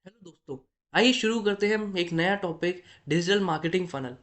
Hello दोस्तों। आइए शुरू करते हैं हम एक नया topic, digital marketing funnel.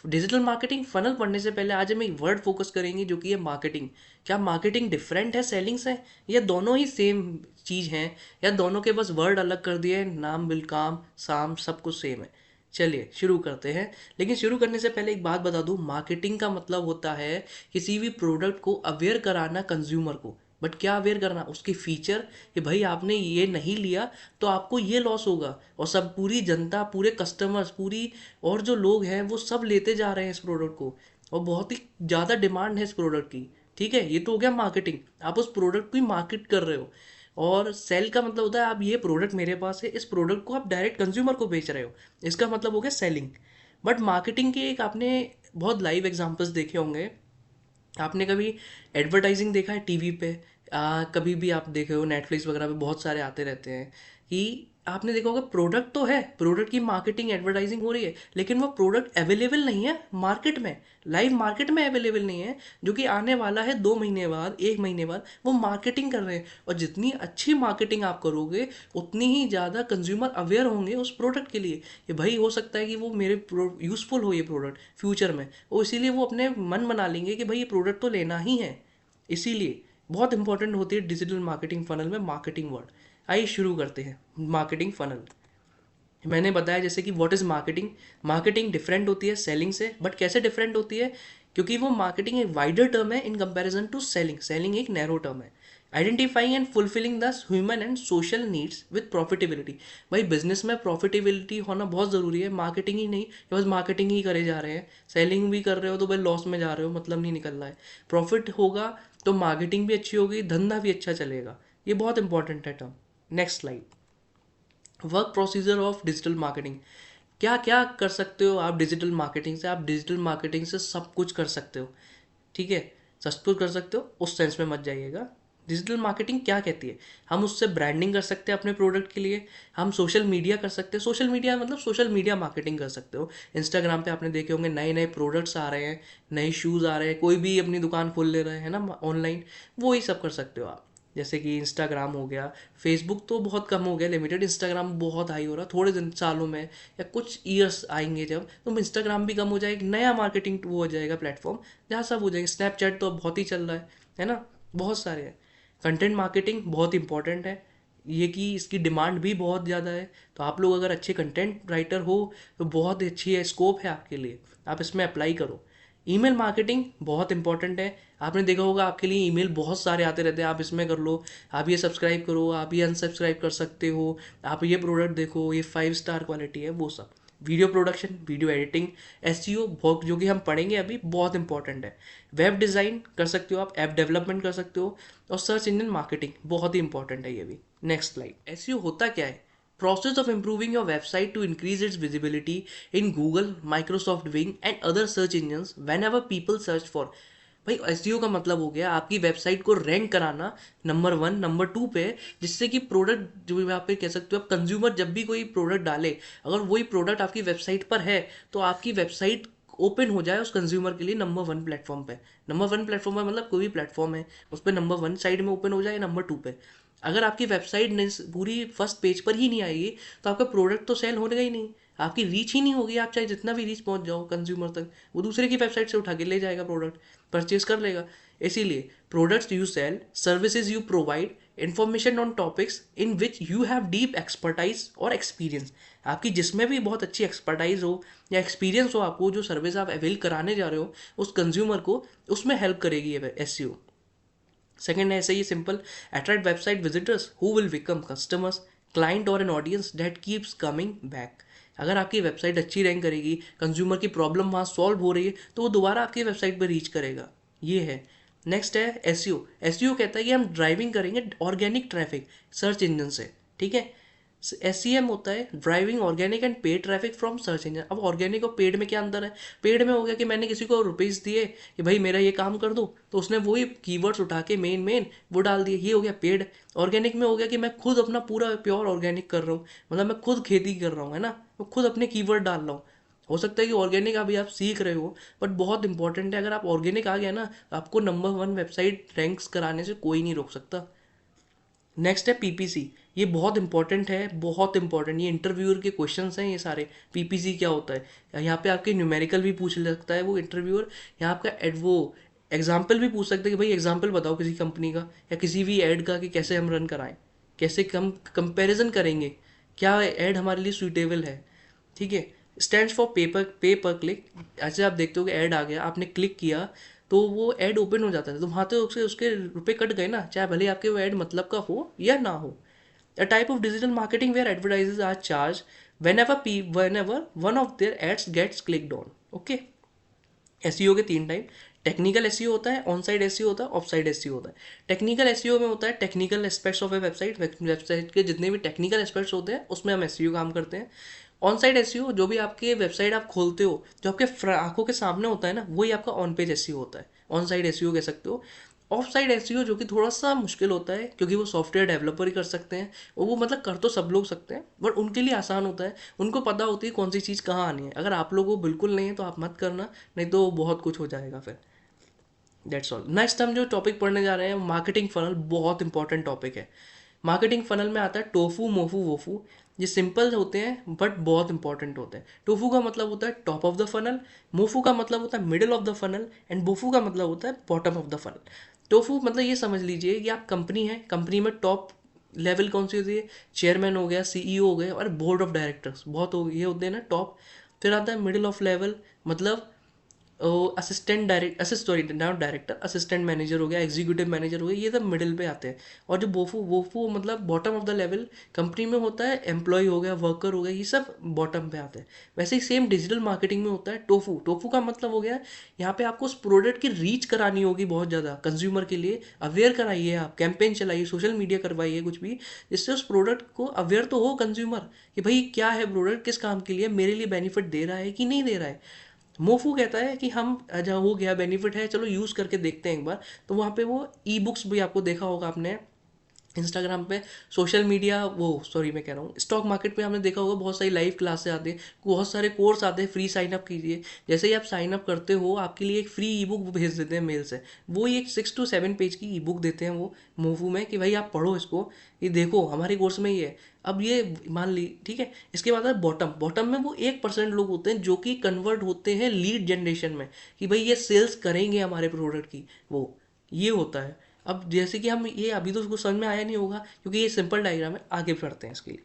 Digital marketing funnel पढ़ने से पहले आज हम एक वर्ड फोकस करेंगे जो कि है मार्केटिंग। क्या मार्केटिंग डिफरेंट है सेलिंग से, या दोनों ही सेम चीज़ हैं, या दोनों के बस वर्ड अलग कर दिए हैं, नाम बिल काम साम सब कुछ सेम है। चलिए शुरू करते हैं। लेकिन शुरू करने से पहले एक बात बता दूं, मार्केटिंग का मतलब होता है किसी भी प्रोडक्ट को अवेयर कराना कंज्यूमर को। बट क्या अवेयर करना, उसकी फीचर, कि भाई आपने ये नहीं लिया तो आपको ये लॉस होगा। और सब पूरी जनता, पूरे कस्टमर्स, पूरी और जो लोग हैं वो सब लेते जा रहे हैं इस प्रोडक्ट को, और बहुत ही ज़्यादा डिमांड है इस प्रोडक्ट की। ठीक है, ये तो हो गया मार्केटिंग। आप उस प्रोडक्ट को ही मार्केट कर रहे हो। और सेल का मतलब होता है आप, ये प्रोडक्ट मेरे पास है, इस प्रोडक्ट को आप डायरेक्ट कंज्यूमर को बेच रहे हो। इसका मतलब हो गया सेलिंग। बट मार्केटिंग के एक आपने बहुत लाइव एग्जांपल्स देखे होंगे। आपने कभी एडवर्टाइजिंग देखा है टीवी पे? कभी भी आप देखे हो नेटफ्लिक्स वगैरह पे बहुत सारे आते रहते हैं कि आपने देखा होगा प्रोडक्ट तो है, प्रोडक्ट की मार्केटिंग एडवर्टाइजिंग हो रही है, लेकिन वो प्रोडक्ट अवेलेबल नहीं है मार्केट में, लाइव मार्केट में अवेलेबल नहीं है। जो कि आने वाला है 2 महीने बाद, 1 महीने बाद वो मार्केटिंग कर रहे हैं। और जितनी अच्छी मार्केटिंग आप करोगे उतनी ही ज़्यादा कंज्यूमर अवेयर होंगे उस प्रोडक्ट के लिए, कि भाई हो सकता है कि वो मेरे यूज़फुल हो ये प्रोडक्ट फ्यूचर में। और इसीलिए वो अपने मन बना लेंगे कि भाई ये प्रोडक्ट तो लेना ही है। इसीलिए बहुत इंपॉर्टेंट होती है डिजिटल मार्केटिंग फनल में मार्केटिंग वर्ड। आइए शुरू करते हैं। मार्केटिंग फनल मैंने बताया जैसे कि what is marketing. Marketing different होती है सेलिंग से, बट कैसे डिफरेंट होती है? क्योंकि वो मार्केटिंग एक वाइडर टर्म है in comparison to selling. Selling एक नैरो टर्म है। Identifying and fulfilling the human and social needs with profitability. भाई बिजनेस में प्रॉफिटेबिलिटी होना बहुत ज़रूरी है, मार्केटिंग ही नहीं कि बस मार्केटिंग ही करे जा रहे हैं। सेलिंग भी कर रहे हो तो भाई लॉस में जा रहे हो, मतलब नहीं निकल रहा है। प्रॉफिट होगा तो मार्केटिंग भी अच्छी होगी, धंधा भी अच्छा चलेगा। ये बहुत इंपॉर्टेंट है term. Next slide. Work procedure of digital marketing. क्या क्या कर सकते हो आप डिजिटल मार्केटिंग से? आप डिजिटल मार्केटिंग से सब कुछ कर सकते हो। ठीक है, सब कुछ कर सकते हो, उस सेंस में मत जाइएगा। डिजिटल मार्केटिंग क्या कहती है? हम उससे ब्रांडिंग कर सकते हैं अपने प्रोडक्ट के लिए। हम सोशल मीडिया कर सकते हैं। सोशल मीडिया मतलब सोशल मीडिया मार्केटिंग कर सकते हो। इंस्टाग्राम पे आपने देखे होंगे नए नए प्रोडक्ट्स आ रहे हैं, नए शूज़ आ रहे हैं, कोई भी अपनी दुकान खोल ले रहे हैं ना ऑनलाइन। वो ही सब कर सकते हो आप। जैसे कि इंस्टाग्राम हो गया। फेसबुक तो बहुत कम हो गया, लिमिटेड। इंस्टाग्राम बहुत हाई हो रहा, थोड़े दिन सालों में या कुछ ईयर्स आएंगे जब तो इंस्टाग्राम भी कम हो जाएगा, एक नया मार्केटिंग वो हो जाएगा प्लेटफॉर्म जहाँ सब हो जाएगा। स्नैपचैट तो अब बहुत ही चल रहा है ना। बहुत सारे हैं। कंटेंट मार्केटिंग बहुत इंपॉर्टेंट है, ये कि इसकी डिमांड भी बहुत ज़्यादा है। तो आप लोग अगर अच्छे कंटेंट राइटर हो तो बहुत अच्छी है, स्कोप है आपके लिए, आप इसमें अप्लाई करो। ईमेल मार्केटिंग बहुत इंपॉर्टेंट है। आपने देखा होगा आपके लिए ईमेल बहुत सारे आते रहते हैं, आप इसमें कर लो। आप ये सब्सक्राइब करो, आप ये अनसब्सक्राइब कर सकते हो, आप ये प्रोडक्ट देखो, ये 5 स्टार क्वालिटी है, वो सब। Video production, video editing, SEO बहुत, जो कि हम पढ़ेंगे अभी, बहुत इंपॉर्टेंट है। वेब डिज़ाइन कर सकते हो आप, ऐप डेवलपमेंट कर सकते हो। और सर्च इंजन मार्केटिंग बहुत ही इंपॉर्टेंट है ये भी। Next slide. एसईओ होता क्या है? Process of improving your website to increase its visibility in Google, Microsoft Bing and other search engines whenever people search for। भाई एसईओ का मतलब हो गया आपकी वेबसाइट को रैंक कराना नंबर 1 नंबर 2 पे, जिससे कि प्रोडक्ट जो आप पे कह सकते हो, आप कंज्यूमर जब भी कोई प्रोडक्ट डाले, अगर वही प्रोडक्ट आपकी वेबसाइट पर है तो आपकी वेबसाइट ओपन हो जाए उस कंज्यूमर के लिए नंबर 1 प्लेटफॉर्म पे। नंबर 1 प्लेटफॉर्म है मतलब कोई भी प्लेटफॉर्म है उस पर नंबर 1 साइड में ओपन हो जाए, नंबर 2 पे। अगर आपकी वेबसाइट पूरी फर्स्ट पेज पर ही नहीं आएगी तो आपका प्रोडक्ट तो सेल होगा ही नहीं, आपकी रीच ही नहीं होगी। आप चाहे जितना भी रीच पहुंच जाओ कंज्यूमर तक, वो दूसरे की वेबसाइट से उठा के ले जाएगा, प्रोडक्ट परचेज कर लेगा। इसीलिए products you sell, services you provide, information on topics in which you have deep expertise और एक्सपीरियंस। आपकी जिसमें भी बहुत अच्छी एक्सपर्टाइज हो या एक्सपीरियंस हो, आपको जो सर्विस आप अवेल कराने जा रहे हो उस कंज्यूमर को, उसमें हेल्प करेगी ये एसईओ। सेकेंड है ऐसे ही simple, attract website visitors who will become customers, client और an audience that keeps coming back. अगर आपकी वेबसाइट अच्छी रैंक करेगी, कंज्यूमर की प्रॉब्लम वहाँ सॉल्व हो रही है, तो वो दोबारा आपकी वेबसाइट पर रीच करेगा। ये है। नेक्स्ट है एसईओ। एसईओ कहता है कि हम ड्राइविंग करेंगे ऑर्गेनिक ट्रैफिक सर्च इंजन से। ठीक है, एस होता है driving organic and paid traffic from search engine. अब ऑर्गेनिक और पेड में क्या अंतर है? पेड में हो गया कि मैंने किसी को रुपीज़ दिए कि भाई मेरा ये काम कर दो, तो उसने वही कीवर्ड्स उठा के मेन मेन वो डाल दिए, ये हो गया पेड। ऑर्गेनिक में हो गया कि मैं खुद अपना पूरा प्योर ऑर्गेनिक कर रहा हूँ, मतलब मैं खुद खेती कर रहा हूँ, है ना, मैं खुद अपने कीवर्ड डाल रहा हूँ। हो सकता है कि ऑर्गेनिक अभी आप सीख रहे हो, बट बहुत इंपॉर्टेंट है। अगर आप ऑर्गेनिक आ गया ना, आपको नंबर 1 वेबसाइट रैंक्स कराने से कोई नहीं रोक सकता। नेक्स्ट है पीपीसी, ये बहुत इंपॉर्टेंट है, बहुत इंपॉर्टेंट। ये इंटरव्यूअर के क्वेश्चंस हैं ये सारे। पीपीसी क्या होता है, यहाँ पे आपके न्यूमेरिकल भी पूछ सकता है वो इंटरव्यूअर। यहाँ आपका एड वो एग्जाम्पल भी पूछ सकते हैं कि भाई एग्जाम्पल बताओ किसी कंपनी का या किसी भी ऐड का कि कैसे हम रन कराएं, कैसे कम कंपैरिजन करेंगे, क्या ऐड हमारे लिए सूटेबल है। ठीक है। स्टैंड्स फॉर पे पर क्लिक। ऐसे आप देखते हो कि ऐड आ गया, आपने क्लिक किया तो वो ऐड ओपन हो जाता है, तो वहाँ तो उसके उसके रुपए कट गए ना, चाहे भले आपके वो ऐड मतलब का हो या ना हो। A type of digital marketing where advertisers are charged whenever one of their ads gets clicked on. Okay. SEO के तीन टाइप। टेक्निकल एसईओ होता है, ऑन साइड एसईओ होता है, ऑफ साइड एसईओ होता है। टेक्निकल एसईओ में होता है technical aspects of A website, website के जितने भी टेक्निकल एस्पेक्ट्स होते हैं उसमें हम एसईओ काम करते हैं। ऑन साइड एसईओ जो भी आपके वेबसाइट आप खोलते हो, जो आपके आंखों के सामने होता है ना, वही आपका ऑन पेज एसईओ होता है, ऑन साइड एसईओ कह सकते हो। ऑफ साइड एसईओ जो कि थोड़ा सा मुश्किल होता है क्योंकि वो सॉफ्टवेयर डेवलपर ही कर सकते हैं, और वो मतलब कर तो सब लोग सकते हैं बट उनके लिए आसान होता है, उनको पता होती है कौन सी चीज़ कहाँ आनी है। अगर आप लोगों को बिल्कुल नहीं है तो आप मत करना, नहीं तो बहुत कुछ हो जाएगा फिर। That's all. नेक्स्ट हम जो टॉपिक पढ़ने जा रहे हैं मार्केटिंग फनल, बहुत इंपॉर्टेंट टॉपिक है। मार्केटिंग फनल में आता है टोफू मोफू वोफू। ये सिंपल होते हैं बट बहुत इंपॉर्टेंट होते हैं। टोफू का मतलब होता है top of the funnel, MOFU का मतलब होता है middle of the funnel, and BOFU का मतलब होता है bottom of the funnel. TOFU मतलब ये समझ लीजिए कि आप कंपनी है, कंपनी में टॉप लेवल कौन सी होती है, चेयरमैन हो गया, सीईओ हो गए और बोर्ड ऑफ डायरेक्टर्स, बहुत हो ये होते हैं ना टॉप। फिर आता है मिडिल ऑफ लेवल, मतलब assistant direct assist sorry not director, assistant manager हो गया, एग्जीक्यूटिव मैनेजर हो गया, ये सब मिडिल पे आते हैं। और जो बोफू वोफू मतलब bottom of the level, company में होता है एम्प्लॉय हो गया, वर्कर हो गया, ये सब बॉटम पे आते हैं। वैसे ही सेम डिजिटल मार्केटिंग में होता है टोफू। टोफू का मतलब हो गया यहाँ पे आपको उस प्रोडक्ट की रीच करानी होगी बहुत ज़्यादा कंज्यूमर के लिए, अवेयर कराइए, आप कैंपेन चलाइए, सोशल मीडिया करवाइए कुछ भी, जिससे उस प्रोडक्ट को अवेयर तो हो कंज्यूमर कि भाई क्या है प्रोडक्ट, किस काम के लिए, मेरे लिए बेनिफिट दे रहा है कि नहीं दे रहा है। मोफू कहता है कि हम जहाँ हो गया बेनिफिट है, चलो यूज़ करके देखते हैं एक बार। तो वहाँ पे वो ई बुक्स भी आपको देखा होगा आपने इंस्टाग्राम पे, सोशल मीडिया वो सॉरी मैं कह रहा हूँ स्टॉक मार्केट पे आपने देखा होगा बहुत सारी लाइव क्लासेस आते हैं, बहुत सारे कोर्स आते हैं, फ्री साइन अप कीजिए। जैसे ही आप साइन अप करते हो आपके लिए एक फ्री ई बुक भेज देते हैं मेल से। वो ही एक 6 to 7 पेज की ई बुक देते हैं वो मोफू में कि भाई आप पढ़ो इसको, ये देखो हमारे कोर्स में ये है। अब ये मान ली ठीक है। इसके बाद है बॉटम। बॉटम में वो 1% लोग होते हैं जो कि कन्वर्ट होते हैं लीड जनरेशन में, कि भाई ये सेल्स करेंगे हमारे प्रोडक्ट की, वो ये होता है। अब जैसे कि हम ये अभी तो उसको समझ में आया नहीं होगा क्योंकि ये सिंपल डायग्राम है, आगे बढ़ते हैं इसके लिए।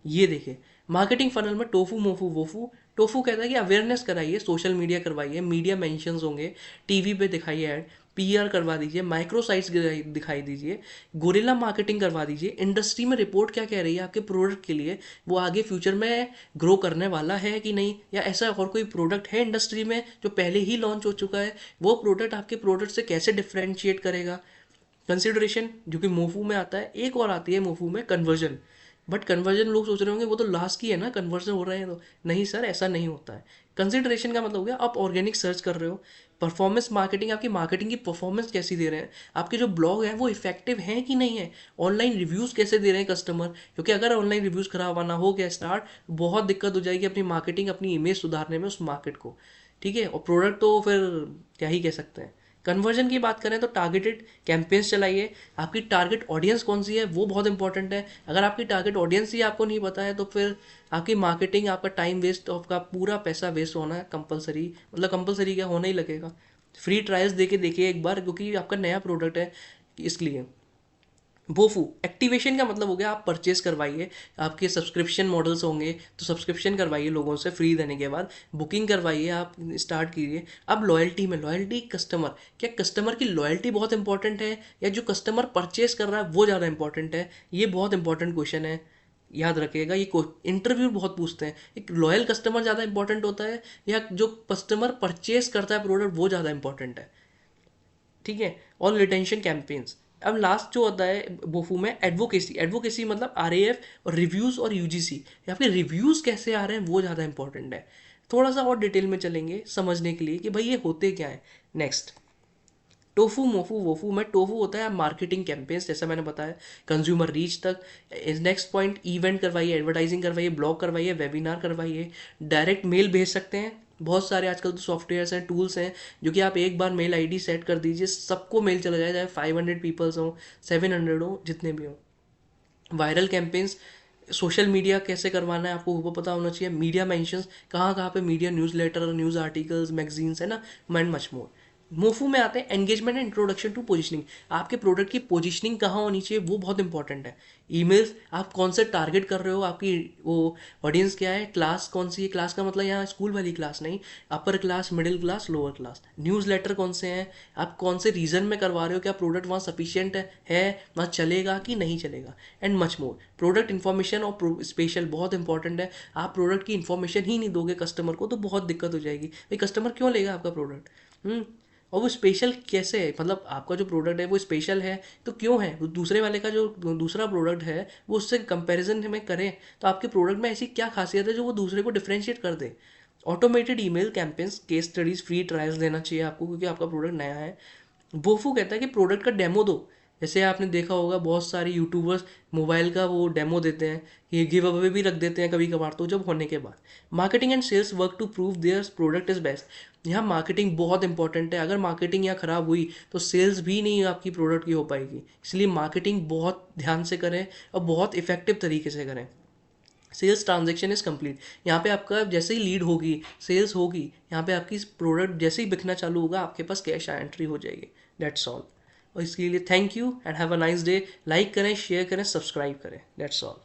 ये देखिए मार्केटिंग फनल में टोफू मोफू वोफू। टोफू कहता है कि अवेयरनेस कराइए, सोशल मीडिया करवाइए, मीडिया मेंशंस होंगे, टीवी पे दिखाइए ऐड, पीआर करवा दीजिए, माइक्रो साइट्स दिखाई दीजिए, गोरिल्ला मार्केटिंग करवा दीजिए, इंडस्ट्री में रिपोर्ट क्या कह रही है आपके प्रोडक्ट के लिए, वो आगे फ्यूचर में ग्रो करने वाला है कि नहीं, या ऐसा और कोई प्रोडक्ट है इंडस्ट्री में जो पहले ही लॉन्च हो चुका है, वो प्रोडक्ट आपके प्रोडक्ट से कैसे डिफ्रेंशिएट करेगा। कंसिडरेशन जो कि मोफू में आता है। एक और आती है मोफू में कन्वर्जन। बट कन्वर्जन लोग सोच रहे होंगे वो तो लास्ट की है ना, कन्वर्जन हो रहे हैं तो, नहीं सर ऐसा नहीं होता है। कंसिडरेशन का मतलब हो गया आप ऑर्गेनिक सर्च कर रहे हो। परफॉर्मेंस मार्केटिंग, आपकी मार्केटिंग की परफॉर्मेंस कैसी दे रहे हैं, आपके जो ब्लॉग हैं वो इफेक्टिव हैं कि नहीं है, ऑनलाइन रिव्यूज़ कैसे दे रहे हैं कस्टमर, क्योंकि अगर ऑनलाइन रिव्यूज़ खराब आना हो गया स्टार्ट, बहुत दिक्कत हो जाएगी अपनी मार्केटिंग, अपनी इमेज सुधारने में उस मार्केट को। ठीक है। और प्रोडक्ट तो फिर क्या ही कह सकते हैं। कन्वर्जन की बात करें तो टारगेटेड कैंपेन्स चलाइए। आपकी टारगेट ऑडियंस कौन सी है वो बहुत इंपॉर्टेंट है। अगर आपकी टारगेट ऑडियंस ही आपको नहीं पता है तो फिर आपकी मार्केटिंग, आपका टाइम वेस्ट, आपका पूरा पैसा वेस्ट होना है कंपलसरी, मतलब कंपलसरी क्या होना ही लगेगा। फ्री ट्रायल्स दे के देखिए एक बार, क्योंकि आपका नया प्रोडक्ट है इसलिए। बोफू एक्टिवेशन का मतलब हो गया आप परचेस करवाइए, आपके सब्सक्रिप्शन मॉडल्स होंगे तो सब्सक्रिप्शन करवाइए लोगों से फ्री देने के बाद, बुकिंग करवाइए, आप स्टार्ट कीजिए। अब लॉयल्टी में, लॉयल्टी कस्टमर, क्या कस्टमर की लॉयल्टी बहुत इंपॉर्टेंट है या जो कस्टमर परचेस कर रहा है वो ज़्यादा इंपॉर्टेंट है, ये बहुत इंपॉर्टेंट क्वेश्चन है। याद रखिएगा ये इंटरव्यू बहुत पूछते हैं, एक लॉयल कस्टमर ज़्यादा इंपॉर्टेंट होता है या जो कस्टमर परचेस करता है प्रोडक्ट वो ज़्यादा इंपॉर्टेंट है। ठीक है। और रिटेंशन कैंपेन्स। अब लास्ट जो होता है बोफू में एडवोकेसी। एडवोकेसी मतलब आरएएफ और रिव्यूज़ और यूजीसी, या फिर रिव्यूज़ कैसे आ रहे हैं वो ज़्यादा इंपॉर्टेंट है। थोड़ा सा और डिटेल में चलेंगे समझने के लिए कि भाई ये होते क्या है। नेक्स्ट टोफू मोफू वोफू में टोफू होता है मार्केटिंग कैंपेन्स, जैसा मैंने बताया, कंज्यूमर रीच तक। नेक्स्ट पॉइंट इवेंट करवाइए, एडवर्टाइजिंग करवाइए, ब्लॉग करवाइए, वेबिनार करवाइए, डायरेक्ट मेल भेज सकते हैं। बहुत सारे आजकल तो सॉफ्टवेयर्स हैं, टूल्स हैं, जो कि आप एक बार मेल आईडी सेट कर दीजिए, सबको मेल चला जाए, चाहे 500 पीपल्स हों, 700 हो, जितने भी हों। वायरल कैंपेन्स, सोशल मीडिया कैसे करवाना है आपको वो पता होना चाहिए, मीडिया मेंशंस कहाँ कहाँ पे media, newsletter, news articles, magazines है ना, एंड मच मोर। मोफू में आते हैं engagement and introduction to positioning. आपके प्रोडक्ट की पोजीशनिंग कहाँ होनी चाहिए वो बहुत इंपॉर्टेंट है। ईमेल्स, आप कौन से टारगेट कर रहे हो, आपकी वो ऑडियंस क्या है, क्लास कौन सी है, क्लास का मतलब यहाँ स्कूल वाली क्लास नहीं, upper class, middle class, lower class. Newsletter कौन से हैं, आप कौन से रीजन में करवा रहे हो, क्या प्रोडक्ट वहाँ सफिशियंट है वहाँ चलेगा कि नहीं चलेगा, and much more. Product information और स्पेशल बहुत इंपॉर्टेंट है। आप प्रोडक्ट की इन्फॉर्मेशन ही नहीं दोगे कस्टमर को तो बहुत दिक्कत हो जाएगी, भाई कस्टमर क्यों लेगा आपका प्रोडक्ट। और वो स्पेशल कैसे है, मतलब आपका जो प्रोडक्ट है वो स्पेशल है तो क्यों है, वो दूसरे वाले का जो दूसरा प्रोडक्ट है वो उससे कंपैरिजन में करें तो आपके प्रोडक्ट में ऐसी क्या खासियत है जो वो दूसरे को डिफरेंशिएट कर दे। Automated email campaigns, case studies, free trials देना चाहिए आपको क्योंकि आपका प्रोडक्ट नया है। बोफू कहता है कि प्रोडक्ट का डेमो दो। जैसे आपने देखा होगा बहुत सारे यूट्यूबर्स मोबाइल का वो डेमो देते हैं, ये गिव अवे भी रख देते हैं कभी कभार तो जब होने के बाद। Marketing and sales work to prove their product is best. यहाँ मार्केटिंग बहुत इंपॉर्टेंट है, अगर मार्केटिंग यहाँ खराब हुई तो सेल्स भी नहीं आपकी प्रोडक्ट की हो पाएगी, इसलिए मार्केटिंग बहुत ध्यान से करें और बहुत इफेक्टिव तरीके से करें। सेल्स ट्रांजेक्शन इज कंप्लीट, यहाँ पे आपका जैसे ही लीड होगी, सेल्स होगी, यहाँ पे आपकी प्रोडक्ट जैसे ही बिकना चालू होगा आपके पास कैश एंट्री हो जाएगी। That's all. और इसके लिए thank you and have a nice day. Like करें, शेयर करें, सब्सक्राइब करें। That's all.